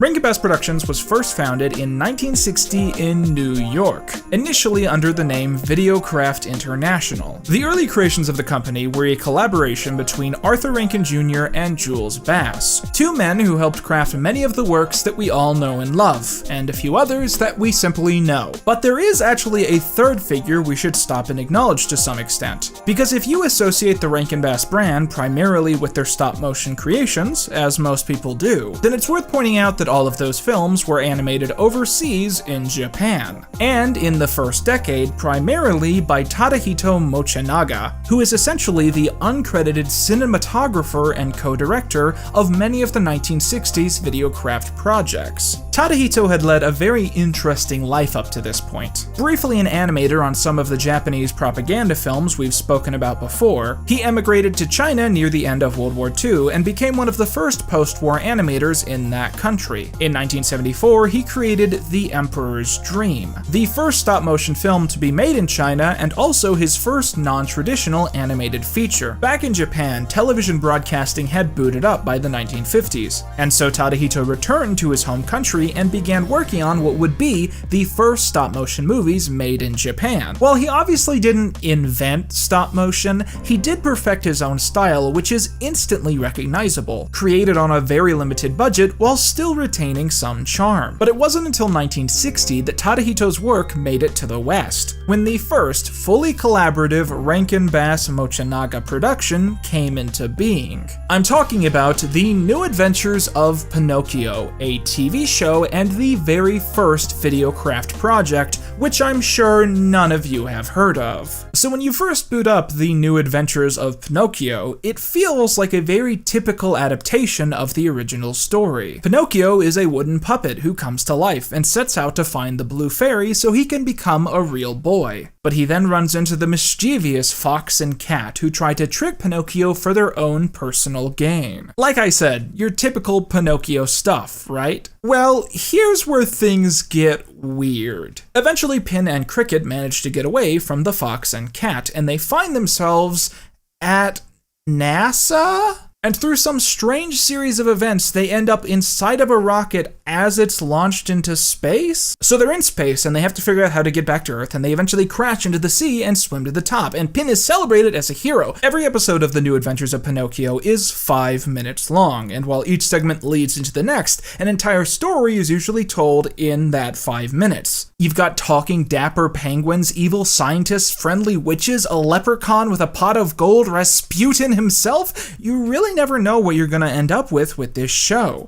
Rankin Productions was first founded in 1960 in New York, initially under the name Videocraft International. The early creations of the company were a collaboration between Arthur Rankin Jr. and Jules Bass, two men who helped craft many of the works that we all know and love, and a few others that we simply know. But there is actually a third figure we should stop and acknowledge to some extent, because if you associate the Rankin Bass brand primarily with their stop-motion creations, as most people do, then it's worth pointing out that all of those films were animated overseas in Japan, and in the first decade primarily by Tadahito Mochinaga, who is essentially the uncredited cinematographer and co-director of many of the 1960s Videocraft projects. Tadahito had led a very interesting life up to this point. Briefly an animator on some of the Japanese propaganda films we've spoken about before, he emigrated to China near the end of World War II and became one of the first post-war animators in that country. In 1974, he created The Emperor's Dream, the first stop-motion film to be made in China and also his first non-traditional animated feature. Back in Japan, television broadcasting had booted up by the 1950s, and so Tadahito returned to his home country and began working on what would be the first stop-motion movies made in Japan. While he obviously didn't invent stop-motion, he did perfect his own style, which is instantly recognizable, created on a very limited budget while still retaining some charm. But it wasn't until 1960 that Tadahito's work made it to the West, when the first fully collaborative Rankin Bass Mochinaga production came into being. I'm talking about The New Adventures of Pinocchio, a TV show and the very first Videocraft project, which I'm sure none of you have heard of. So when you first boot up The New Adventures of Pinocchio, it feels like a very typical adaptation of the original story. Pinocchio is a wooden puppet who comes to life and sets out to find the blue fairy so he can become a real boy. But he then runs into the mischievous fox and cat who try to trick Pinocchio for their own personal gain. Like I said, your typical Pinocchio stuff, right? Well, here's where things get weird. Eventually, Pin and Cricket manage to get away from the fox and cat, and they find themselves at NASA? And through some strange series of events, they end up inside of a rocket as it's launched into space? So they're in space and they have to figure out how to get back to Earth, and they eventually crash into the sea and swim to the top, and Pin is celebrated as a hero. Every episode of The New Adventures of Pinocchio is 5 minutes long, and while each segment leads into the next, an entire story is usually told in that 5 minutes. You've got talking dapper penguins, evil scientists, friendly witches, a leprechaun with a pot of gold, Rasputin himself. You really never know what you're gonna end up with this show.